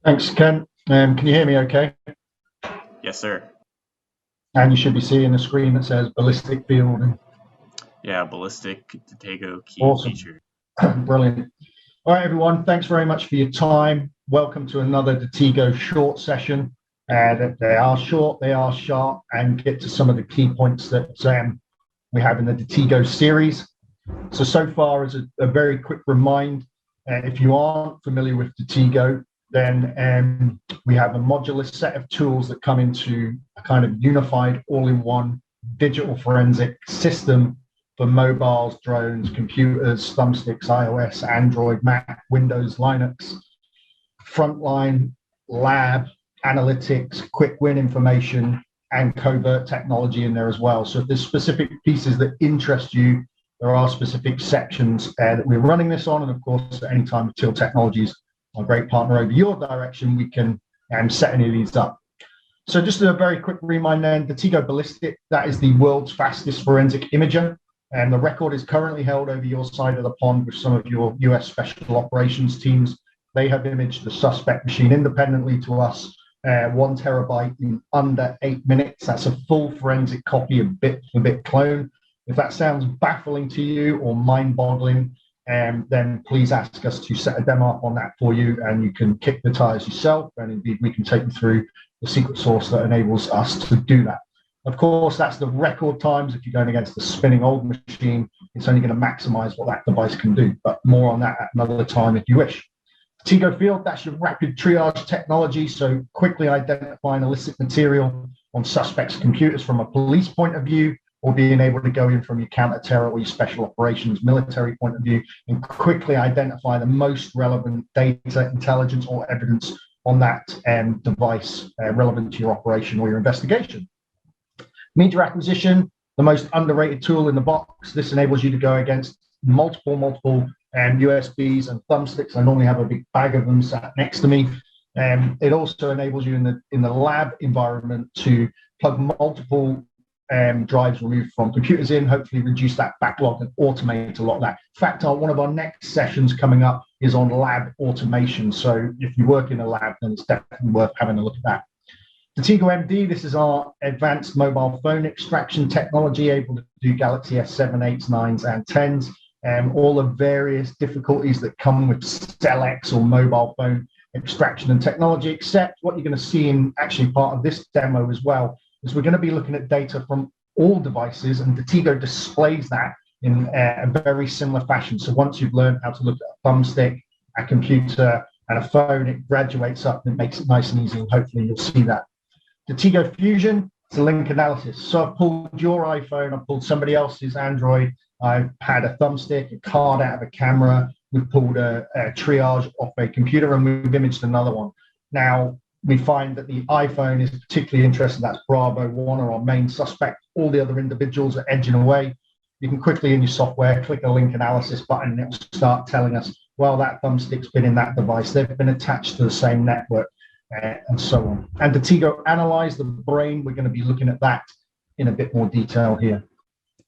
Thanks, Ken. Can you hear me okay? Yes, sir. And you should be seeing a screen that says ballistic field. Yeah, ballistic Detego key Awesome. feature. Brilliant. All right, everyone. Thanks very much for your time. Welcome to another Detego short session. They are short, they are sharp, and get to some of the key points that we have in the Detego series. So far, as a very quick reminder, if you aren't familiar with Detego, then we have a modular set of tools that come into a kind of unified all-in-one digital forensic system for mobiles, drones, computers, thumbsticks, iOS, Android, Mac, Windows, Linux, frontline, lab, analytics, quick win information, and covert technology in there as well. So if there's specific pieces that interest you, there are specific sections that we're running this on. And of course, at any time with Teal Technologies, our great partner over your direction, we can set any of these up. So just a very quick reminder then, Detego Ballistic, that is the world's fastest forensic imager. And the record is currently held over your side of the pond with some of your US special operations teams. They have imaged the suspect machine independently to us, 1 terabyte in under 8 minutes. That's a full forensic copy of bit-for-bit clone. If that sounds baffling to you or mind-boggling, then please ask us to set a demo up on that for you, and you can kick the tires yourself, and indeed we can take you through the secret sauce that enables us to do that. Of course, that's the record times. If you're going against a spinning old machine, it's only going to maximize what that device can do, but more on that at another time if you wish. Detego Field, that's your rapid triage technology, so quickly identifying illicit material on suspects' computers from a police point of view, or being able to go in from your counter-terror or your special operations military point of view and quickly identify the most relevant data, intelligence, or evidence on that device relevant to your operation or your investigation. Media acquisition, the most underrated tool in the box. This enables you to go against multiple USBs and thumbsticks. I normally have a big bag of them sat next to me. It also enables you in the lab environment to plug multiple drives removed from computers in, hopefully reduce that backlog and automate a lot of that. In fact, one of our next sessions coming up is on lab automation. So if you work in a lab, then it's definitely worth having a look at that. Detego MD, this is our advanced mobile phone extraction technology, able to do Galaxy S7, 8s, 9s, and 10s. All the various difficulties that come with Cell-X or mobile phone extraction and technology, except what you're going to see in actually part of this demo as well is we're going to be looking at data from all devices, and Detego displays that in a very similar fashion. So once you've learned how to look at a thumbstick, a computer, and a phone, it graduates up and it makes it nice and easy, and hopefully you'll see that. Detego Fusion, it's a link analysis. So I've pulled your iPhone, I've pulled somebody else's Android, I've had a thumbstick, a card out of a camera, we've pulled a triage off a computer, and we've imaged another one. Now, we find that the iPhone is particularly interested. That's Bravo 1, or our main suspect. All the other individuals are edging away. You can quickly in your software click a link analysis button, and it will start telling us, well, that thumbstick's been in that device. They've been attached to the same network, and so on. And Detego Analyse, the brain, we're going to be looking at that in a bit more detail here.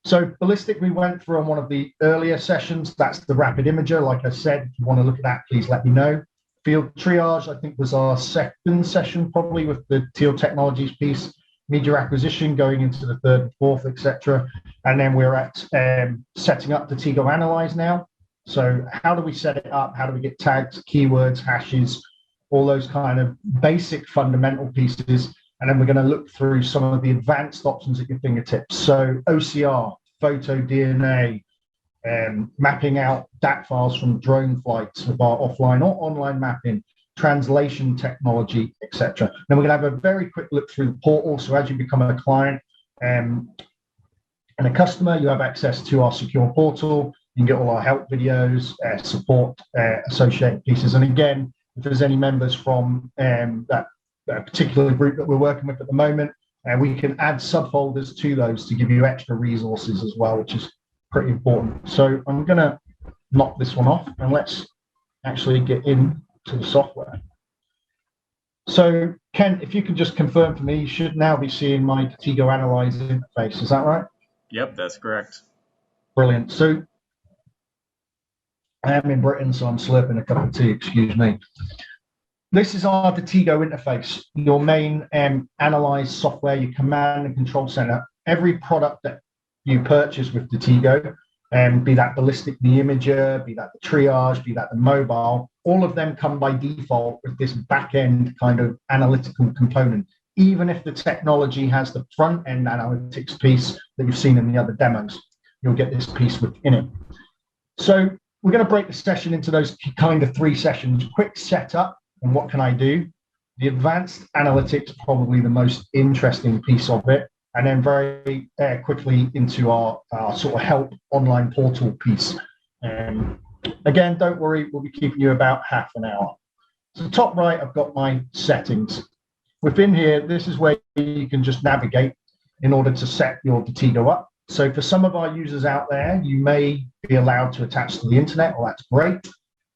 So ballistic, we went through on one of the earlier sessions. That's the rapid imager. Like I said, if you want to look at that, please let me know. Field triage, I think, was our second session, probably with the Teal Technologies piece. Media acquisition going into the third and fourth, etc. And then we're at setting up Detego Analyse now. So how do we set it up? How do we get tags, keywords, hashes, all those kind of basic fundamental pieces? And then we're going to look through some of the advanced options at your fingertips. So OCR, photo DNA, mapping out DAT files from drone flights with our offline or online mapping, translation technology, etc. Then we're going to have a very quick look through the portal. So as you become a client and a customer, you have access to our secure portal. You can get all our help videos, support, associated pieces. And again, if there's any members from that particular group that we're working with at the moment, we can add subfolders to those to give you extra resources as well, which is pretty important. So I'm going to knock this one off, and let's actually get into the software. So Ken, if you can just confirm for me, you should now be seeing my Detego Analyse interface. Is that right? Yep, that's correct. Brilliant. So I am in Britain, so I'm slurping a cup of tea, excuse me. This is our Detego interface, your main analyze software, your command and control center. Every product that you purchase with Detego, be that ballistic, the imager, be that the triage, be that the mobile, all of them come by default with this back-end kind of analytical component, even if the technology has the front-end analytics piece that you've seen in the other demos. You'll get this piece within it. So we're going to break the session into those kind of 3 sessions. Quick setup and what can I do? The advanced analytics, probably the most interesting piece of it. And then very quickly into our sort of help online portal piece. Again, don't worry, we'll be keeping you about half an hour. So top right, I've got my settings. Within here, this is where you can just navigate in order to set your Detego up. So for some of our users out there, you may be allowed to attach to the internet. Well, that's great.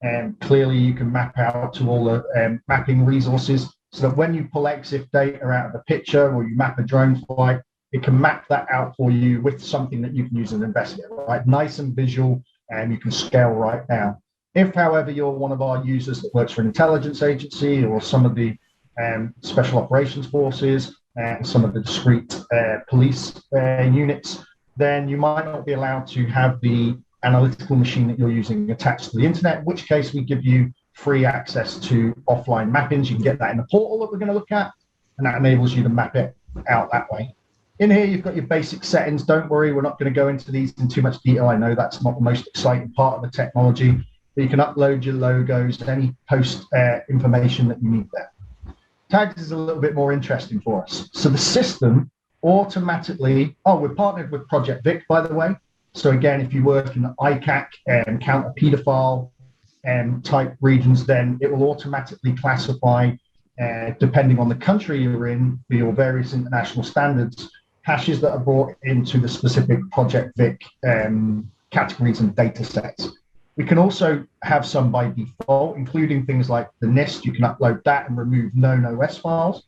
And clearly you can map out to all the mapping resources so that when you pull EXIF data out of the picture or you map a drone flight, it can map that out for you with something that you can use as an investigator, right? Nice and visual, and you can scale right down. If, however, you're one of our users that works for an intelligence agency or some of the special operations forces and some of the discrete police units, then you might not be allowed to have the analytical machine that you're using attached to the internet, in which case we give you free access to offline mappings. You can get that in the portal that we're going to look at, and that enables you to map it out that way. In here, you've got your basic settings. Don't worry, we're not going to go into these in too much detail. I know that's not the most exciting part of the technology, but you can upload your logos and any post information that you need there. Tags is a little bit more interesting for us. So the system automatically, we're partnered with Project Vic, by the way. So again, if you work in the ICAC and counter pedophile type regions, then it will automatically classify, depending on the country you're in, for your various international standards, hashes that are brought into the specific Project Vic categories and data sets. We can also have some by default, including things like the NIST. You can upload that and remove known OS files,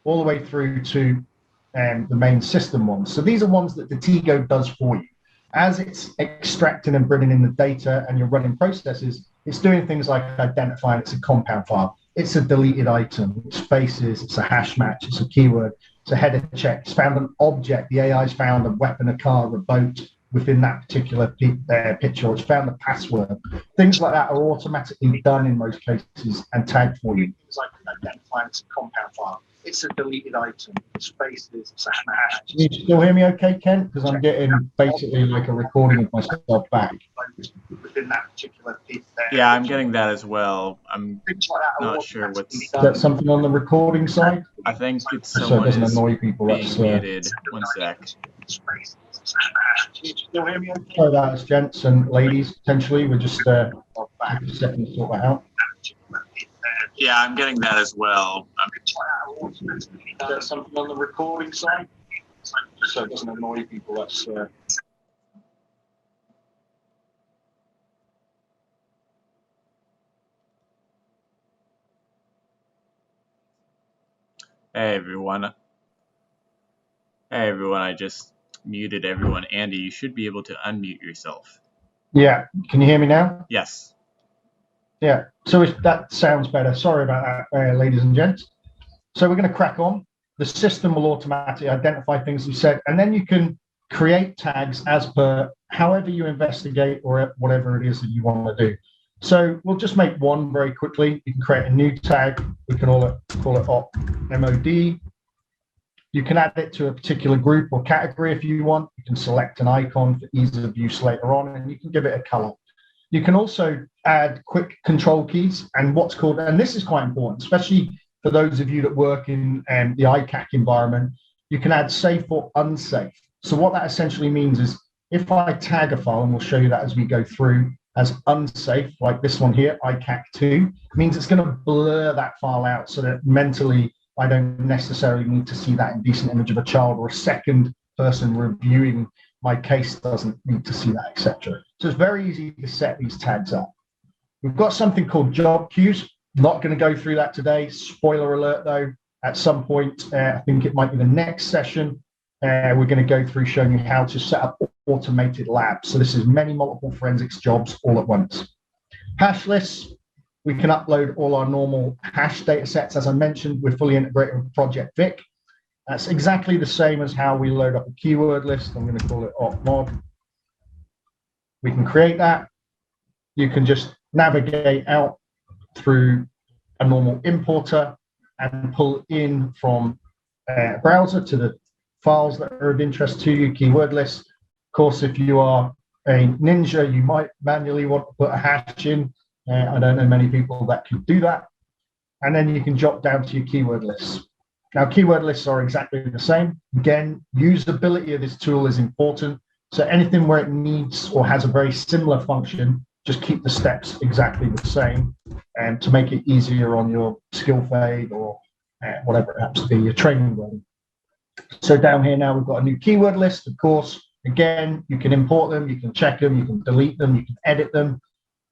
all the way through to the main system ones. So these are ones that Detego does for you. As it's extracting and bringing in the data and you're running processes, it's doing things like identifying it's a compound file, it's a deleted item, it's faces, it's a hash match, it's a keyword, it's a header check, it's found an object, the AI's found a weapon, a car, a boat within that particular picture, or it's found a password. Things like that are automatically done in most cases and tagged for you. Things like identifying it's a compound file, it's a deleted item, it's faces, it's a hash. Can you still hear me okay, Kent? Because I'm getting basically like a recording of myself back. Within that particular piece there. Yeah, I'm getting that as well. I'm not sure what's... Is that something on the recording side? I think it's So it someone doesn't is annoy people. being That's, muted. One sec. Can you still hear me okay? So that's gents and ladies, potentially. We're just take a second to sort that out. Yeah, I'm getting that as well. Is that something on the recording side? So it doesn't annoy people. That's Hey everyone. Hey everyone, I just muted everyone. Andy, you should be able to unmute yourself. yeah. Can you hear me now? Yes. Yeah. So that sounds better. Sorry about that, ladies and gents. So we're going to crack on. The system will automatically identify things you said, and then you can create tags as per however you investigate or whatever it is that you want to do. So we'll just make one very quickly. You can create a new tag. We can call it op MOD. You can add it to a particular group or category if you want. You can select an icon for ease of use later on, and you can give it a color. You can also add quick control keys and what's called, and this is quite important, especially for those of you that work in the ICAC environment, you can add safe or unsafe. So what that essentially means is if I tag a file, and we'll show you that as we go through, as unsafe, like this one here, ICAC2, means it's going to blur that file out so that mentally I don't necessarily need to see that indecent image of a child, or a second person reviewing my case doesn't need to see that, etc. So it's very easy to set these tags up. We've got something called job queues. Not going to go through that today. Spoiler alert, though, at some point, I think it might be the next session, we're going to go through showing you how to set up automated labs. So this is many multiple forensics jobs all at once. Hash lists, We can upload all our normal hash data sets. As I mentioned, we're fully integrated with Project Vic. That's exactly the same as how we load up a keyword list. I'm going to call it opmod. We can create that. You can just navigate out through a normal importer and pull in from a browser to the files that are of interest to you, keyword lists. Of course, if you are a ninja, you might manually want to put a hash in. I don't know many people that can do that. And then you can jot down to your keyword lists. Now, keyword lists are exactly the same. Again, usability of this tool is important. So anything where it needs or has a very similar function, just keep the steps exactly the same and to make it easier on your skill fade or whatever it happens to be, your training run. So down here now, we've got a new keyword list, of course. Again, you can import them, you can check them, you can delete them, you can edit them,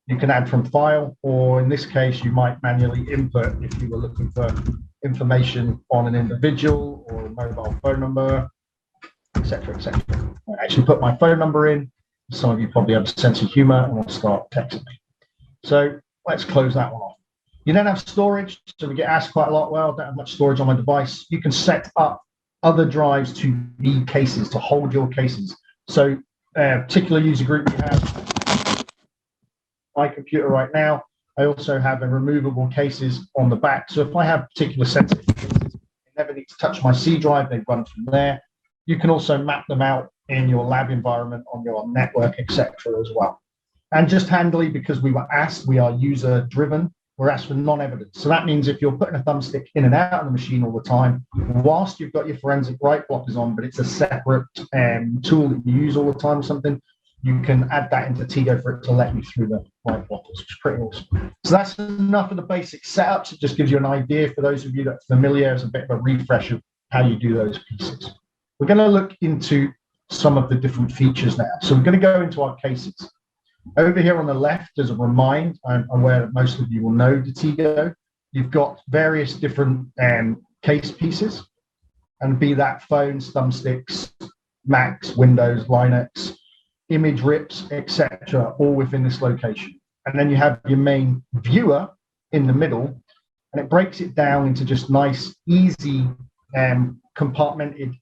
you can add from file, or in this case, you might manually input if you were looking for information on an individual or a mobile phone number, etc., etc. I actually put my phone number in. Some of you probably have a sense of humor and will start texting me. So let's close that one off. You then have storage. So we get asked quite a lot, well, I don't have much storage on my device. You can set up other drives to be cases, to hold your cases. So a particular user group you have, my computer right now, I also have a removable cases on the back. So if I have particular sensitive cases, they never need to touch my C drive, they run from there. You can also map them out in your lab environment on your network, etc. as well. And just handily, because we were asked, we are user driven, we're asked for non-evidence. So that means if you're putting a thumbstick in and out of the machine all the time, whilst you've got your forensic write blockers on, but it's a separate tool that you use all the time or something, you can add that into Detego for it to let you through the write blockers, which is pretty awesome. So that's enough of the basic setups. It just gives you an idea for those of you that are familiar, as a bit of a refresh of how you do those pieces. We're going to look into some of the different features now. So we're going to go into our cases. Over here on the left, as a reminder, I'm aware that most of you will know Detego. You've got various different case pieces, and be that phones, thumbsticks, Macs, Windows, Linux, image rips, etc., all within this location. And then you have your main viewer in the middle, and it breaks it down into just nice, easy, compartmented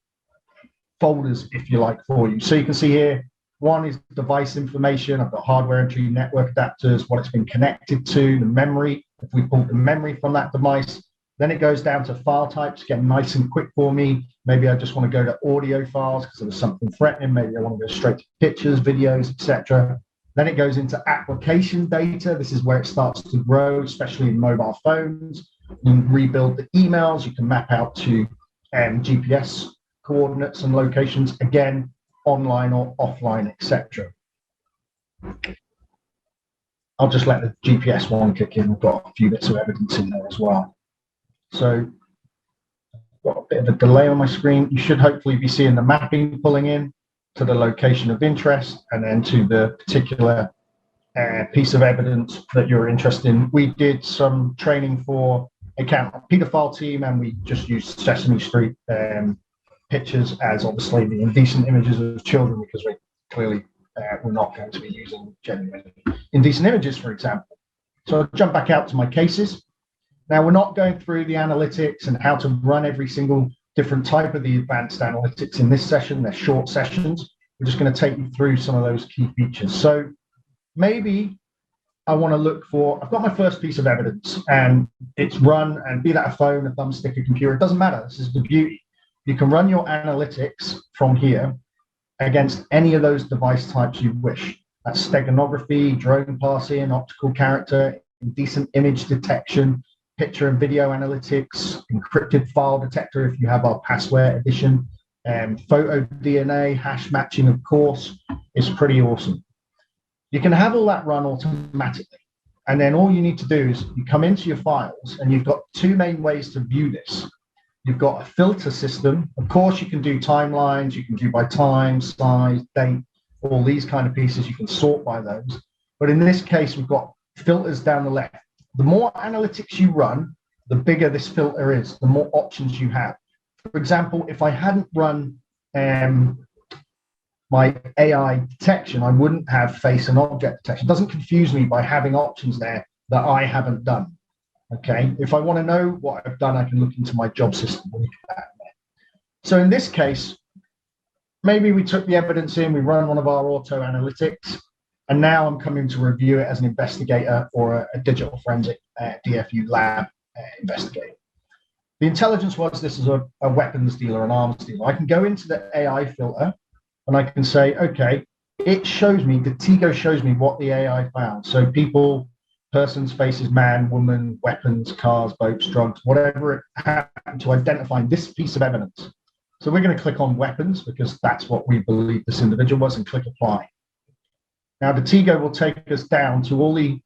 folders, if you like, for you. So you can see here, one is device information. I've got hardware entry, network adapters, what it's been connected to, the memory, if we pull the memory from that device. Then it goes down to file types, getting nice and quick for me. Maybe I just want to go to audio files because there's something threatening. Maybe I want to go straight to pictures, videos, etc. Then it goes into application data. This is where it starts to grow, especially in mobile phones. You can rebuild the emails. You can map out to GPS coordinates and locations, again, online or offline, etc. I'll just let the GPS one kick in. We've got a few bits of evidence in there as well. So I've got a bit of a delay on my screen. You should hopefully be seeing the mapping pulling in to the location of interest and then to the particular piece of evidence that you're interested in. We did some training for a pedophile team, and we just used Sesame Street pictures as obviously the indecent images of children, because we clearly we're not going to be using genuine indecent images, for example. So I'll jump back out to my cases. Now, we're not going through the analytics and how to run every single different type of the advanced analytics in this session. They're short sessions. We're just going to take you through some of those key features. So maybe I want to look for, I've got my first piece of evidence and it's run, and be that a phone, a thumbstick, a computer, it doesn't matter. This is the beauty. You can run your analytics from here against any of those device types you wish. That's steganography, drone parsing, optical character, indecent image detection, picture and video analytics, encrypted file detector if you have our password edition, photo DNA, hash matching, of course. It's pretty awesome. You can have all that run automatically. And then all you need to do is you come into your files, and you've got two main ways to view this. You've got a filter system. Of course, you can do timelines. You can do by time, size, date, all these kind of pieces. You can sort by those. But in this case, we've got filters down the left. The more analytics you run, the bigger this filter is, the more options you have. For example, if I hadn't run my AI detection, I wouldn't have face and object detection. It doesn't confuse me by having options there that I haven't done. Okay, if I want to know what I've done, I can look into my job system. So in this case, maybe we took the evidence in, we run one of our auto analytics, and now I'm coming to review it as an investigator or a digital forensic DFU lab investigator. The intelligence was this is a weapons dealer, an arms dealer. I can go into the AI filter and I can say, okay, it shows me, Detego shows me what the AI found. So people, person, spaces, man, woman, weapons, cars, boats, drugs, whatever it happened to identify this piece of evidence. So we're going to click on weapons because that's what we believe this individual was and click apply. Now, Detego will take us down to all the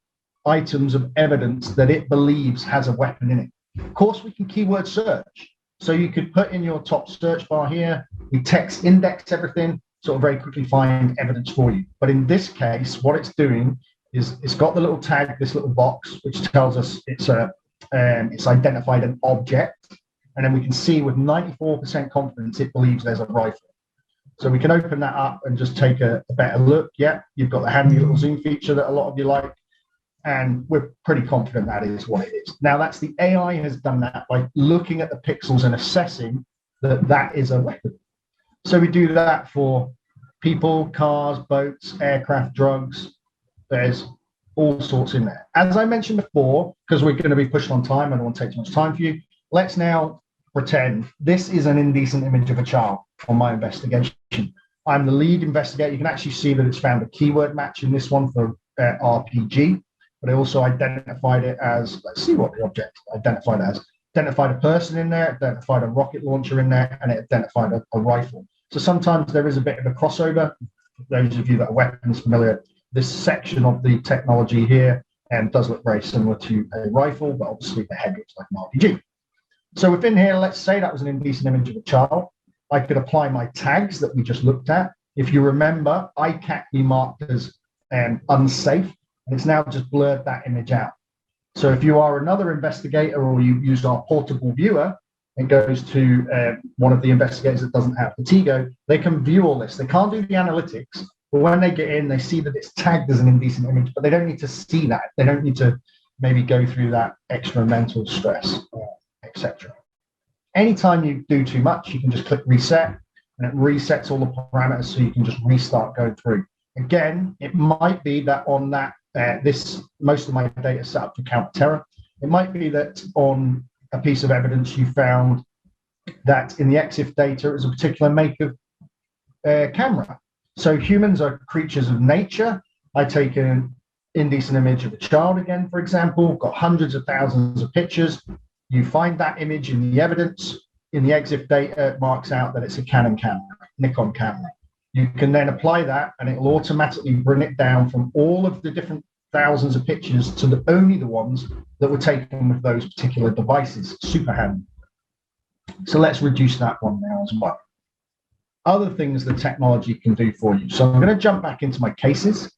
items of evidence that it believes has a weapon in it. Of course, we can keyword search. So you could put in your top search bar here, we text index everything, sort of very quickly find evidence for you. But in this case, what it's doing is it's got the little tag, this little box, which tells us it's identified an object. And then we can see with 94% confidence, it believes there's a rifle. So we can open that up and just take a better look. Yeah, you've got the handy little zoom feature that a lot of you like. And we're pretty confident that is what it is. Now, that's the AI has done that by looking at the pixels and assessing that that is a weapon. So we do that for people, cars, boats, aircraft, drugs. There's all sorts in there. As I mentioned before, because we're going to be pushed on time, I don't want to take too much time for you. Let's now pretend this is an indecent image of a child on my investigation. I'm the lead investigator. You can actually see that it's found a keyword match in this one for RPG, but I also identified it as, let's see what the object identified as. Identified a person in there, identified a rocket launcher in there, and it identified a rifle. So sometimes there is a bit of a crossover. For those of you that are weapons familiar, this section of the technology here does look very similar to a rifle, but obviously the head looks like an RPG. So within here, let's say that was an indecent image of a child. I could apply my tags that we just looked at. If you remember, ICAT we marked as unsafe, and it's now just blurred that image out. So if you are another investigator or you use our portable viewer, it goes to one of the investigators that doesn't have Detego, they can view all this. They can't do the analytics, but when they get in, they see that it's tagged as an indecent image, but they don't need to see that. They don't need to maybe go through that extra mental stress, etc. Anytime you do too much, you can just click reset, and it resets all the parameters so you can just restart going through. Again, it might be that on that, most of my data set up for counter terror. It might be that on a piece of evidence you found that in the EXIF data is a particular make of camera. So humans are creatures of nature. I take an indecent image of a child again, for example, got hundreds of thousands of pictures. You find that image in the evidence. In the EXIF data, it marks out that it's a Canon camera, Nikon camera. You can then apply that and it will automatically bring it down from all of the different thousands of pictures to only the ones that were taken with those particular devices. Super handy. So let's reduce that one now as well. Other things the technology can do for you. So I'm going to jump back into my cases.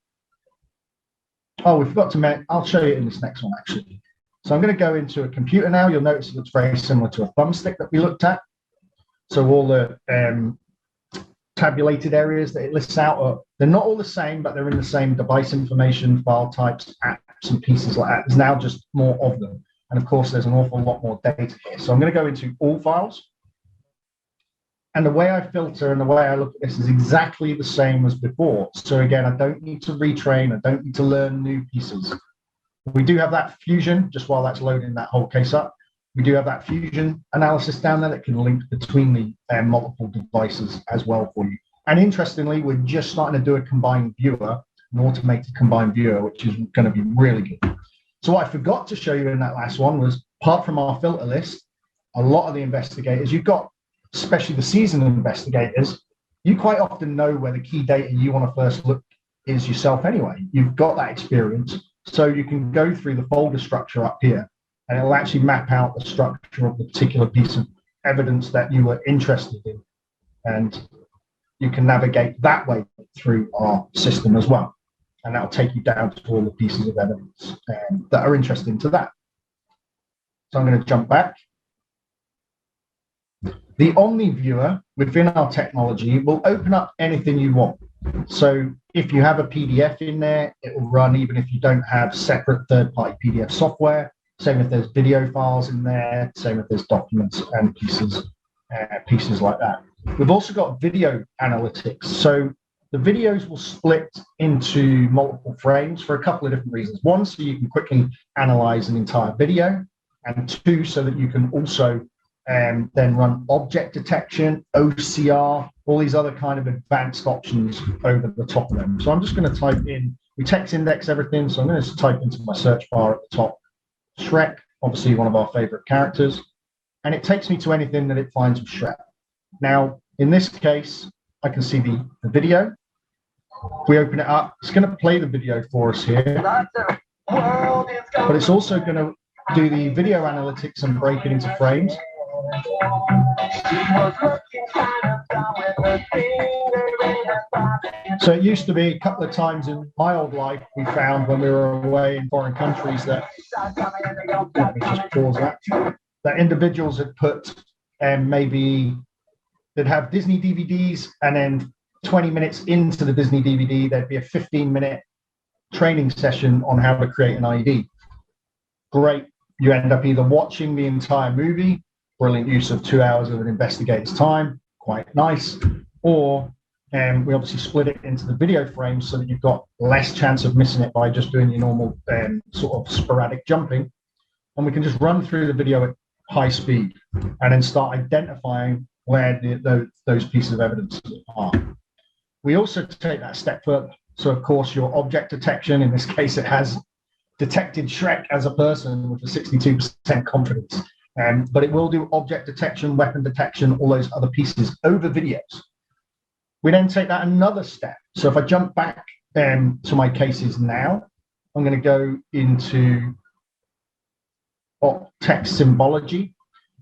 Oh, we forgot to mention, I'll show you in this next one actually. So I'm going to go into a computer now. You'll notice it looks very similar to a thumbstick that we looked at. So all the tabulated areas that it lists out, they're not all the same, but they're in the same device information, file types, apps, and pieces like that. There's now just more of them. And of course, there's an awful lot more data here. So I'm going to go into all files. And the way I filter and the way I look at this is exactly the same as before. So again, I don't need to retrain. I don't need to learn new pieces. We do have that fusion, just while that's loading that whole case up. We do have that fusion analysis down there that can link between the multiple devices as well for you. And interestingly, we're just starting to do a combined viewer, an automated combined viewer, which is going to be really good. So what I forgot to show you in that last one was, apart from our filter list, a lot of the investigators, you've got, especially the seasoned investigators, you quite often know where the key data you want to first look is yourself anyway. You've got that experience. So you can go through the folder structure up here, and it'll actually map out the structure of the particular piece of evidence that you were interested in. And you can navigate that way through our system as well. And that'll take you down to all the pieces of evidence that are interesting to that. So I'm going to jump back. The Omni viewer within our technology will open up anything you want. So if you have a PDF in there, it will run even if you don't have separate third-party PDF software. Same if there's video files in there, same if there's documents and pieces like that. We've also got video analytics. So the videos will split into multiple frames for a couple of different reasons. One, so you can quickly analyze an entire video, and two, so that you can also then run object detection, OCR, all these other kind of advanced options over the top of them. So I'm just going to type in, we text index everything, so I'm going to type into my search bar at the top, Shrek, obviously one of our favorite characters, and it takes me to anything that it finds with Shrek. Now, in this case, I can see the video. If we open it up, it's going to play the video for us here, but it's also going to do the video analytics and break it into frames. So it used to be a couple of times in my old life we found when we were away in foreign countries that, let me just pause that individuals had put maybe they'd have Disney DVDs, and then 20 minutes into the Disney DVD there'd be a 15-minute training session on how to create an ID. Great. You end up either watching the entire movie, brilliant use of 2 hours of an investigator's time, quite nice, or we obviously split it into the video frames so that you've got less chance of missing it by just doing your normal sort of sporadic jumping. And we can just run through the video at high speed and then start identifying where those pieces of evidence are. We also take that a step further. So, of course, your object detection, in this case, it has detected Shrek as a person with a 62% confidence. But it will do object detection, weapon detection, all those other pieces over videos. We then take that another step. So if I jump back to my cases now, I'm going to go into Text Symbology.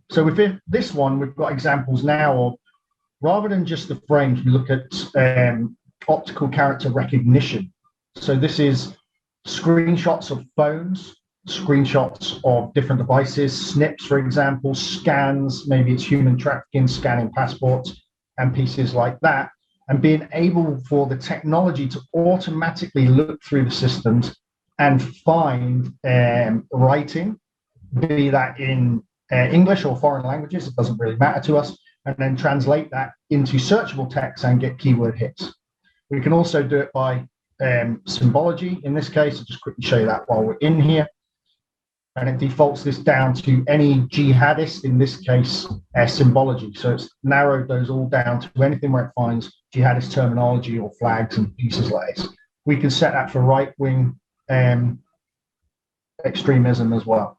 So within this one, we've got examples now of, rather than just the frames, we look at optical character recognition. So this is screenshots of phones, screenshots of different devices, snips, for example, scans, maybe it's human trafficking, scanning passports and pieces like that, and being able for the technology to automatically look through the systems and find writing, be that in English or foreign languages, it doesn't really matter to us, and then translate that into searchable text and get keyword hits. We can also do it by symbology. In this case, I'll just quickly show you that while we're in here. And it defaults this down to any jihadist, in this case, symbology. So it's narrowed those all down to anything where it finds jihadist terminology or flags and pieces like this. We can set that for right-wing extremism as well.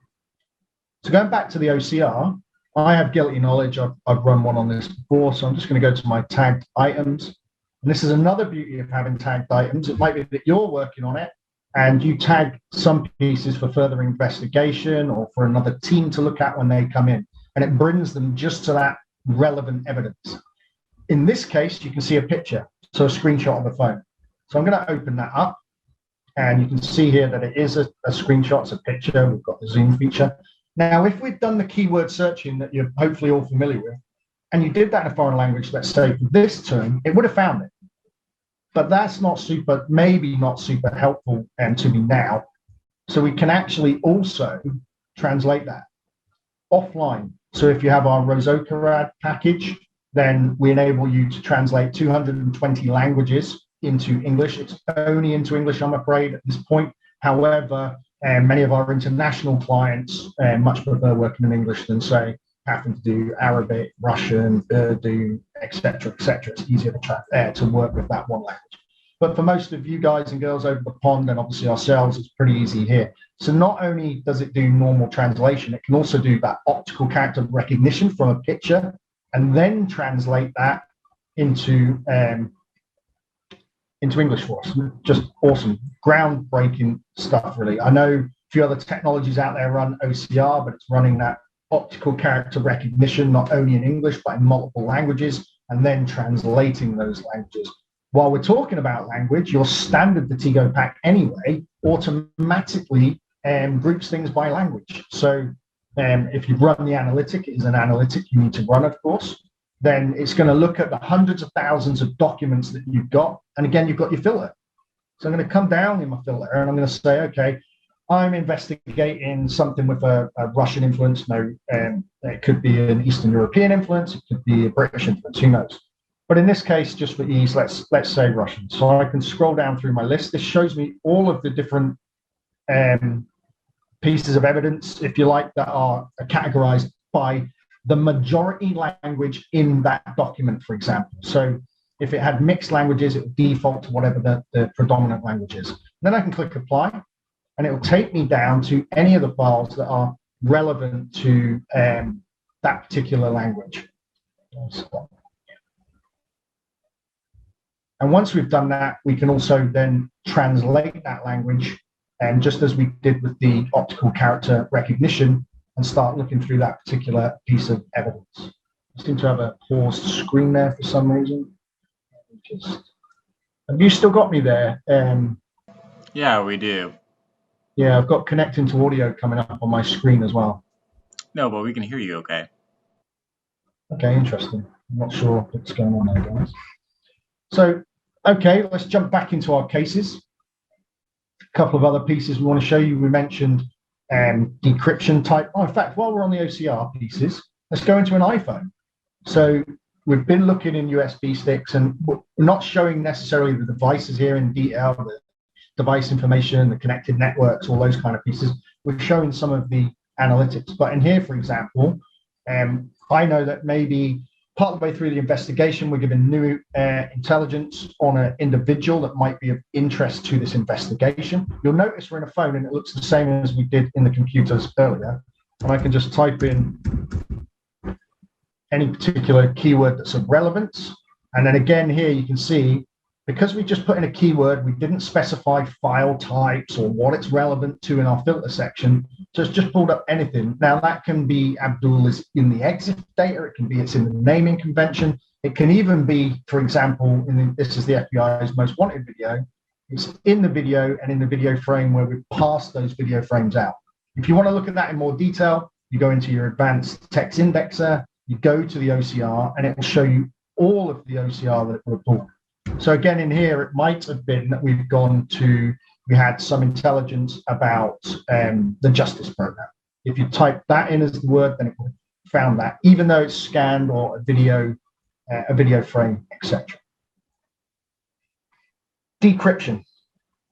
So going back to the OCR, I have guilty knowledge. I've run one on this before, so I'm just going to go to my tagged items. And this is another beauty of having tagged items. It might be that you're working on it and you tag some pieces for further investigation or for another team to look at when they come in, and it brings them just to that relevant evidence. In this case, you can see a picture, so a screenshot of the phone. So I'm going to open that up, and you can see here that it is a screenshot, it's a picture. We've got the zoom feature. Now, if we've done the keyword searching that you're hopefully all familiar with, and you did that in a foreign language, let's say for this term, it would have found it. But that's not super, maybe not super helpful to me now. So we can actually also translate that offline. So if you have our Rosokarad package, then we enable you to translate 220 languages into English. It's only into English, I'm afraid, at this point. However, many of our international clients much prefer working in English than, say, having to do Arabic, Russian, Urdu, etc., etc. It's easier to work with that one language. But for most of you guys and girls over the pond, and obviously ourselves, it's pretty easy here. So not only does it do normal translation, it can also do that optical character recognition from a picture and then translate that into English for us. Just awesome, groundbreaking stuff, really. I know a few other technologies out there run OCR, but it's running that optical character recognition, not only in English, but in multiple languages, and then translating those languages. While we're talking about language, your standard Detego pack anyway automatically groups things by language. So if you run the analytic, it is an analytic you need to run, of course. then it's going to look at the hundreds of thousands of documents that you've got. And again, you've got your filter. So I'm going to come down in my filter and I'm going to say, okay, I'm investigating something with a Russian influence. No, it could be an Eastern European influence. It could be a British influence. Who knows? But in this case, just for ease, let's say Russian. So I can scroll down through my list. This shows me all of the different pieces of evidence, if you like, that are categorized by the majority language in that document, for example. So if it had mixed languages, it would default to whatever the predominant language is. Then I can click apply, and it will take me down to any of the files that are relevant to that particular language. And once we've done that, we can also then translate that language, and just as we did with the optical character recognition, and start looking through that particular piece of evidence. I seem to have a paused screen there for some reason. Have you still got me there? Yeah, we do. Yeah, I've got connecting to audio coming up on my screen as well. No, but we can hear you okay. Okay, interesting. I'm not sure what's going on there, guys. So, okay, let's jump back into our cases. A couple of other pieces we want to show you. We mentioned decryption type. Oh, in fact, while we're on the OCR pieces, let's go into an iPhone. So we've been looking in USB sticks, and we're not showing necessarily the devices here in detail, the device information, the connected networks, all those kind of pieces. We're showing some of the analytics. But in here, for example, I know that maybe part of the way through the investigation, we're given new intelligence on an individual that might be of interest to this investigation. You'll notice we're in a phone and it looks the same as we did in the computers earlier. And I can just type in any particular keyword that's of relevance. And then again, here you can see, because we just put in a keyword, we didn't specify file types or what it's relevant to in our filter section. So it's just pulled up anything. Now that can be Abdul is in the exif data. It can be it's in the naming convention. It can even be, for example, this is the FBI's most wanted video. It's in the video and in the video frame where we've passed those video frames out. If you want to look at that in more detail, you go into your advanced text indexer, you go to the OCR, and it will show you all of the OCR that it will pull. So again, in here, it might have been that we had some intelligence about the justice program. If you type that in as the word, then it would have found that, even though it's scanned or a video frame, etc. Decryption,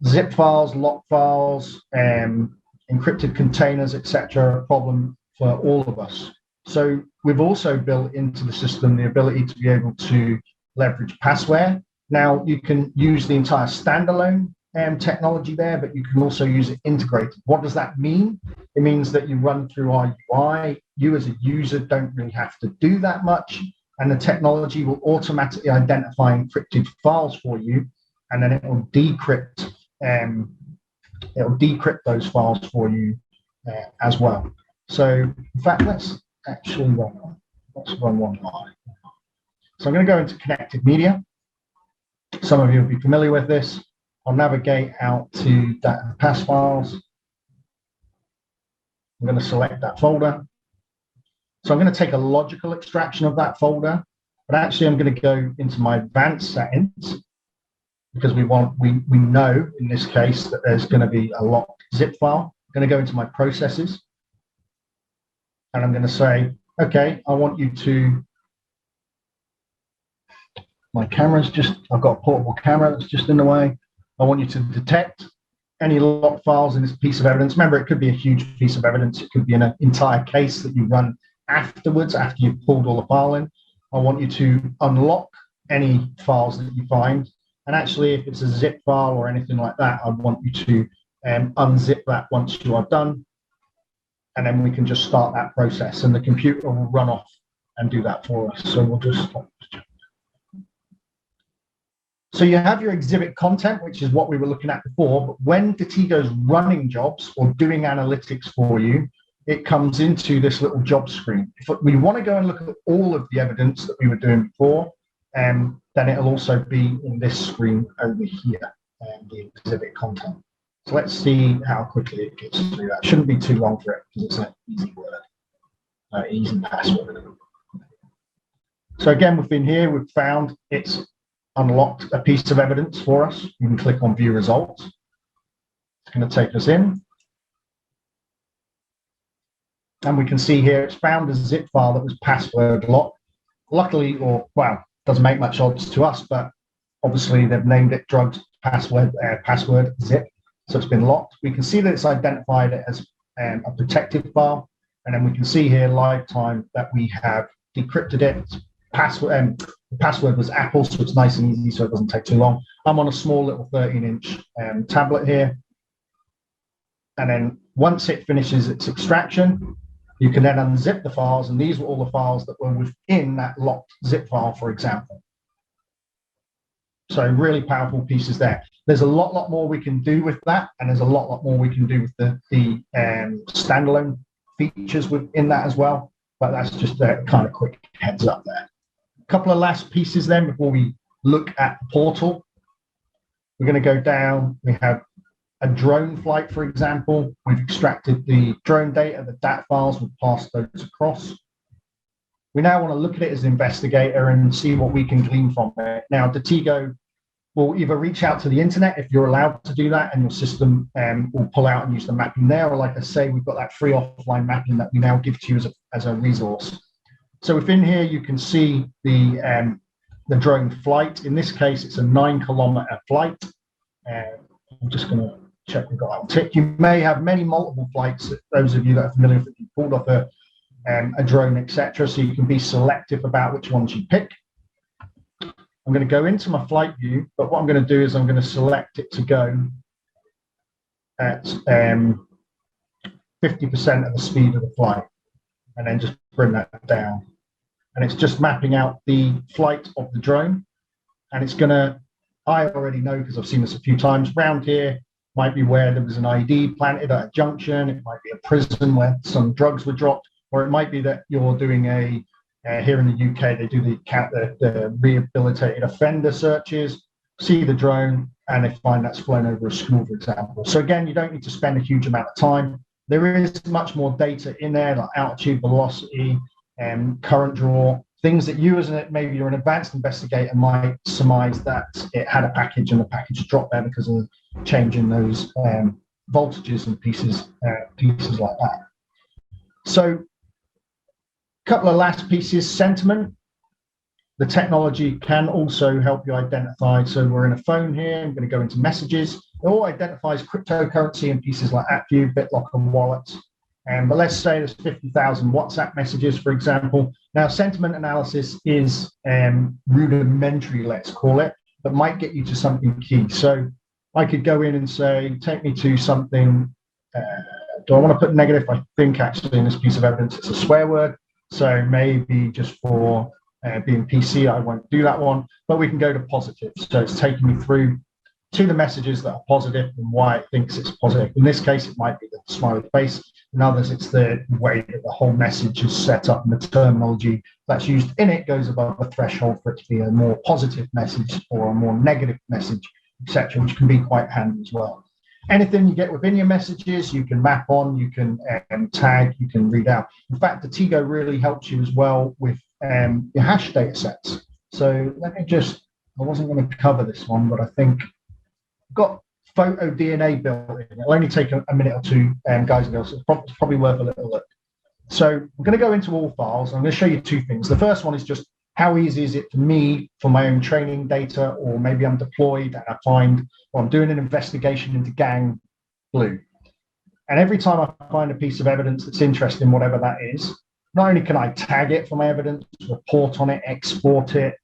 zip files, lock files, encrypted containers, etc. are a problem for all of us. So we've also built into the system the ability to be able to leverage passware. Now you can use the entire standalone technology there, but you can also use it integrated. What does that mean? It means that you run through our UI. You as a user don't really have to do that much, and the technology will automatically identify encrypted files for you, and then it will decrypt. It'll decrypt those files for you as well. So in fact, let's actually run one. Let's run one live. So I'm going to go into connected media. Some of you will be familiar with this. I'll navigate out to data and pass files. I'm going to select that folder. So I'm going to take a logical extraction of that folder, but actually I'm going to go into my advanced settings because we know in this case that there's going to be a locked zip file. I'm going to go into my processes, and I'm going to say, okay, I want you to. My camera's I've got a portable camera that's just in the way. I want you to detect any locked files in this piece of evidence. Remember, it could be a huge piece of evidence. It could be an entire case that you run afterwards, after you've pulled all the file in. I want you to unlock any files that you find. And actually, if it's a zip file or anything like that, I want you to unzip that once you are done. And then we can just start that process, and the computer will run off and do that for us. So we'll just stop. So you have your exhibit content, which is what we were looking at before, but when Detego's running jobs or doing analytics for you, it comes into this little job screen. If we want to go and look at all of the evidence that we were doing before, then it'll also be in this screen over here, the exhibit content. So let's see how quickly it gets through that. It shouldn't be too long for it because it's an easy word, easy password. So again, within here, we've found it's unlocked a piece of evidence for us. You can click on View Results. It's going to take us in. And we can see here it's found a zip file that was password locked. Luckily, or well, doesn't make much odds to us, but obviously they've named it drugs password zip. So it's been locked. We can see that it's identified it as a protected file. And then we can see here lifetime that we have decrypted it. The password was Apple, so it's nice and easy, so it doesn't take too long. I'm on a small little 13-inch tablet here. And then once it finishes its extraction, you can then unzip the files, and these were all the files that were within that locked zip file, for example. So really powerful pieces there. There's a lot more we can do with that, and there's a lot more we can do with the standalone features within that as well. But that's just a kind of quick heads up there. A couple of last pieces then before we look at the portal. We're going to go down. We have a drone flight, for example. We've extracted the drone data, the DAT files, we've passed those across. We now want to look at it as an investigator and see what we can glean from it. Now, Detego will either reach out to the internet if you're allowed to do that, and your system will pull out and use the mapping there. Or like I say, we've got that free offline mapping that we now give to you as a resource. So within here, you can see the drone flight. In this case, it's a 9-kilometer flight. I'm just going to check we've got that tick. You may have multiple flights, those of you that are familiar with it, you pulled off a drone, etc. So you can be selective about which ones you pick. I'm going to go into my flight view, but what I'm going to do is I'm going to select it to go at 50% of the speed of the flight, and then just bring that down. And it's just mapping out the flight of the drone, and it's going to, I already know because I've seen this a few times, round here might be where there was an ID planted at a junction, it might be a prison where some drugs were dropped, or it might be that you're doing here in the UK, they do the rehabilitated offender searches, see the drone, and they find that's flown over a school, for example. So again, you don't need to spend a huge amount of time. There is much more data in there, like altitude, velocity, current draw, things that you as maybe you're an advanced investigator might surmise that it had a package and the package dropped there because of change in those voltages and pieces like that. So a couple of last pieces. Sentiment. The technology can also help you identify. So we're in a phone here. I'm going to go into messages. It all identifies cryptocurrency and pieces like AppView, BitLocker, and wallets. But let's say there's 50,000 WhatsApp messages, for example. Now, sentiment analysis is rudimentary, let's call it, but might get you to something key. So I could go in and say, take me to something. Do I want to put negative? I think actually in this piece of evidence, it's a swear word. So maybe just for being PC, I won't do that one, but we can go to positive. So it's taking me through to the messages that are positive and why it thinks it's positive. In this case, it might be the smiley face. In others, it's the way that the whole message is set up and the terminology that's used in it goes above a threshold for it to be a more positive message or a more negative message, etc., which can be quite handy as well. Anything you get within your messages, you can map on, you can tag, you can read out. In fact, Detego really helps you as well with your hash data sets. So let me just, I wasn't going to cover this one, but I think I've got photo DNA built in. It'll only take a minute or two, guys and girls. So it's probably worth a little look. So I'm going to go into all files. I'm going to show you two things. The first one is just how easy is it for me for my own training data, or maybe I'm deployed and I find, or I'm doing an investigation into gang blue. And every time I find a piece of evidence that's interesting, whatever that is, not only can I tag it for my evidence, report on it, export it,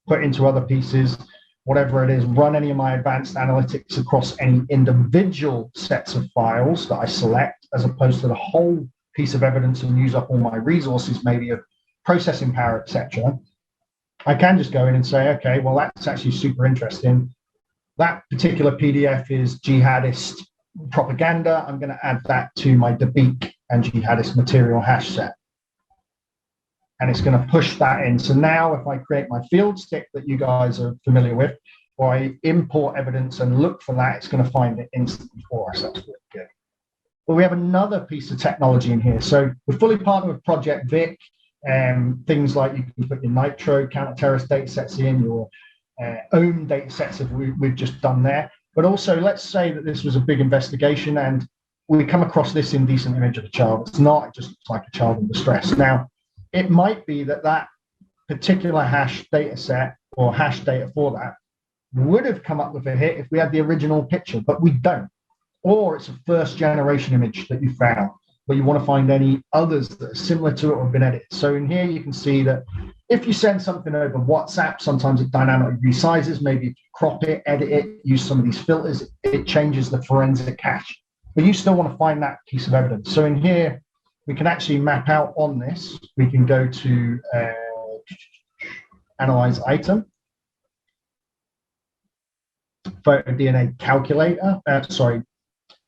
put into other pieces, whatever it is, run any of my advanced analytics across any individual sets of files that I select, as opposed to the whole piece of evidence and use up all my resources, maybe of processing power, etc. I can just go in and say, okay, well, that's actually super interesting. That particular PDF is jihadist propaganda. I'm going to add that to my Dabiq and jihadist material hash set. And it's going to push that in. So now if I create my field stick that you guys are familiar with, or I import evidence and look for that, it's going to find it instantly for us. That's really good. But we have another piece of technology in here. So we're fully partnered with Project Vic. things like you can put your nitro counter-terrorist data sets in, your own data sets that we've just done there. But also, let's say that this was a big investigation and we come across this indecent image of a child. It's not, it just looks like a child in distress. Now, it might be that that particular hash data set or hash data for that would have come up with a hit if we had the original picture, but we don't. Or it's a first generation image that you found, where you want to find any others that are similar to it or have been edited. So in here, you can see that if you send something over WhatsApp, sometimes it dynamically resizes. Maybe if you crop it, edit it, use some of these filters, it changes the forensic hash. But you still want to find that piece of evidence. So in here, we can actually map out on this. We can go to Analyze Item, Photo DNA Calculator,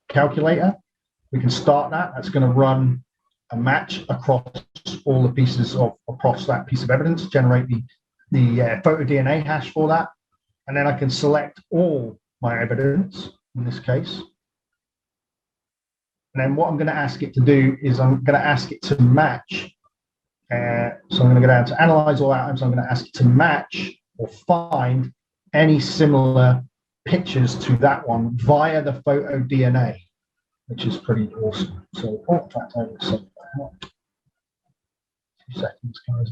Calculator. We can start that. That's going to run a match across all the pieces across that piece of evidence, generate the photo DNA hash for that. And then I can select all my evidence in this case. And then what I'm going to ask it to do is I'm going to ask it to match. So I'm going to go down to Analyze All Items. I'm going to ask it to match or find any similar pictures to that one via the photo DNA, which is pretty awesome. So, in fact, I will set that up. 2 seconds, guys.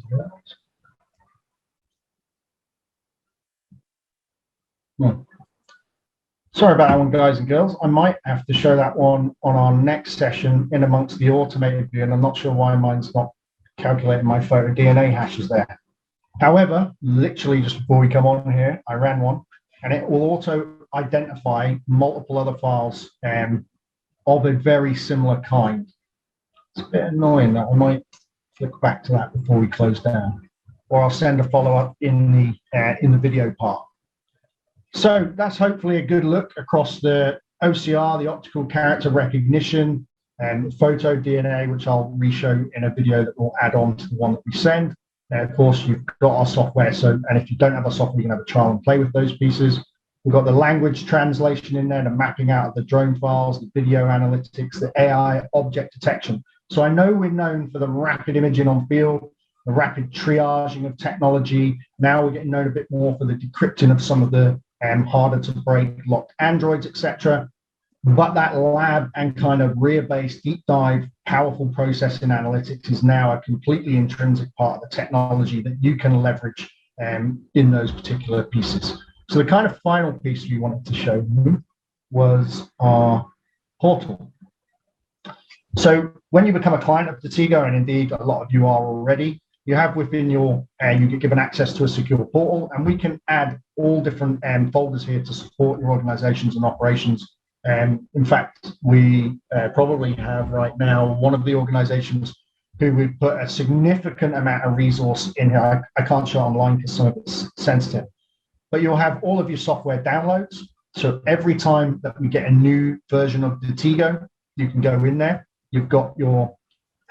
Sorry about that one, guys and girls. I might have to show that one on our next session in amongst the automated view, and I'm not sure why mine's not calculating my photo DNA hashes there. However, literally just before we come on here, I ran one, and it will auto identify multiple other files of a very similar kind. It's a bit annoying that I might flick back to that before we close down, or I'll send a follow-up in the video part. So that's hopefully a good look across the OCR, the optical character recognition, and photo DNA, which I'll re-show in a video that will add on to the one that we send. Of course, you've got our software, and if you don't have our software, you can have a trial and play with those pieces. We've got the language translation in there, the mapping out of the drone files, the video analytics, the AI object detection. So I know we're known for the rapid imaging on field, the rapid triaging of technology. Now we're getting known a bit more for the decrypting of some of the harder to break locked Androids, etc. But that lab and kind of rear-based deep dive, powerful processing analytics is now a completely intrinsic part of the technology that you can leverage in those particular pieces. So the kind of final piece we wanted to show you was our portal. So when you become a client of Detego, and indeed a lot of you are already, you have within your, you get given access to a secure portal, and we can add all different folders here to support your organizations and operations. In fact, we probably have right now one of the organizations who we've put a significant amount of resource in here. I can't show online because some of it's sensitive, but you'll have all of your software downloads. So every time that we get a new version of Detego, you can go in there. You've got your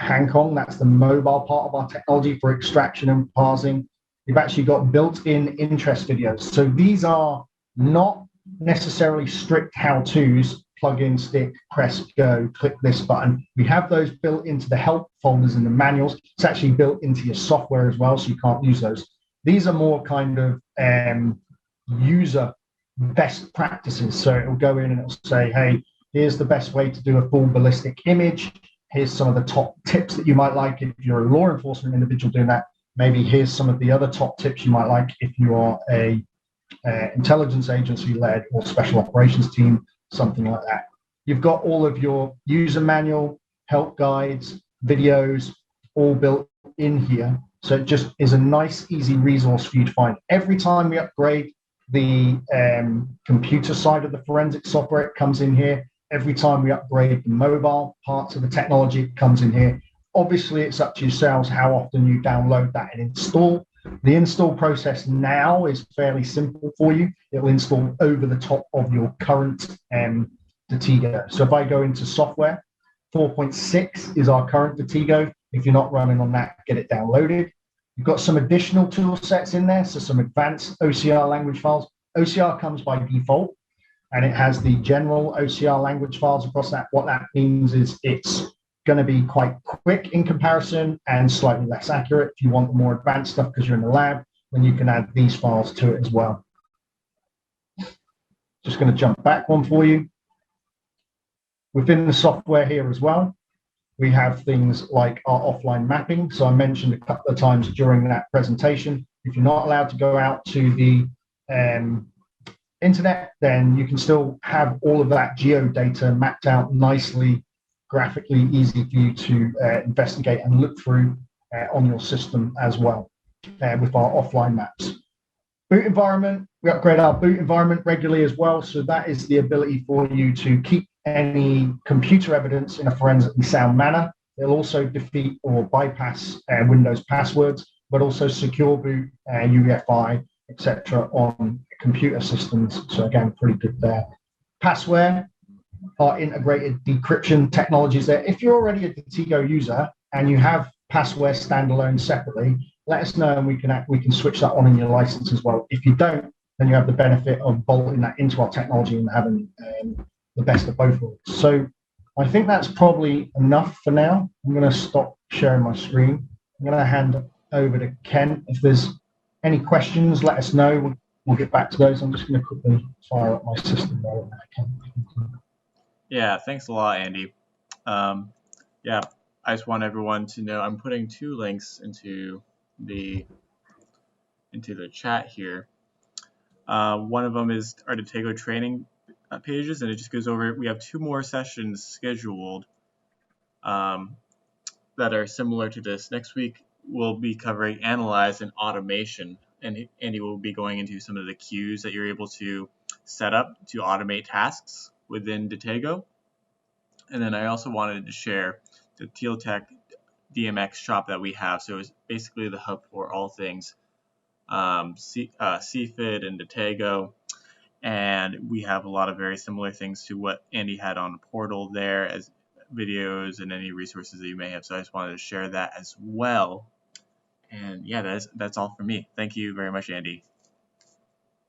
Hankong, that's the mobile part of our technology for extraction and parsing. You've actually got built-in interest videos. So these are not necessarily strict how-tos, plug in, stick, press, go, click this button. We have those built into the help folders and the manuals. It's actually built into your software as well, so you can't use those. These are more kind of user best practices. So it'll go in and it'll say, hey, here's the best way to do a full ballistic image. Here's some of the top tips that you might like if you're a law enforcement individual doing that. Maybe here's some of the other top tips you might like if you are a intelligence agency led or special operations team, something like that. You've got all of your user manual, help guides, videos, all built in here. So it just is a nice, easy resource for you to find. Every time we upgrade the computer side of the forensic software, it comes in here. Every time we upgrade the mobile parts of the technology, it comes in here. Obviously, it's up to yourselves how often you download that and install. The install process now is fairly simple for you. It will install over the top of your current Detego. So if I go into software, 4.6 is our current Detego. If you're not running on that, get it downloaded. You've got some additional tool sets in there, so some advanced OCR language files. OCR comes by default, and it has the general OCR language files across that. What that means is it's going to be quite quick in comparison and slightly less accurate. If you want the more advanced stuff because you're in the lab, then you can add these files to it as well. Just going to jump back one for you. Within the software here as well, we have things like our offline mapping. So I mentioned a couple of times during that presentation, if you're not allowed to go out to the internet, then you can still have all of that geodata mapped out nicely, graphically easy for you to investigate and look through on your system as well with our offline maps. Boot environment, we upgrade our boot environment regularly as well. So that is the ability for you to keep any computer evidence in a forensically sound manner. It'll also defeat or bypass Windows passwords, but also secure boot, UEFI, etc. on computer systems. So again, pretty good there. Passware, our integrated decryption technologies there. If you're already a Detego user and you have Passware standalone separately, let us know and we can switch that on in your license as well. If you don't, then you have the benefit of bolting that into our technology and having the best of both worlds. So I think that's probably enough for now. I'm going to stop sharing my screen. I'm going to hand over to Ken. If there's any questions, let us know. We'll get back to those. I'm just going to quickly fire up my system there. Yeah, thanks a lot, Andy. Yeah, I just want everyone to know I'm putting 2 links into the chat here. One of them is our Detego training pages, and it just goes over. We have 2 more sessions scheduled that are similar to this. Next week we'll be covering analyze and automation, and Andy will be going into some of the queues that you're able to set up to automate tasks within Detego. And then I also wanted to share the Tealtech DMX shop that we have. So it's basically the hub for all things CFID and Detego. And we have a lot of very similar things to what Andy had on the portal there as videos and any resources that you may have. So I just wanted to share that as well. And yeah, that's all for me. Thank you very much, Andy.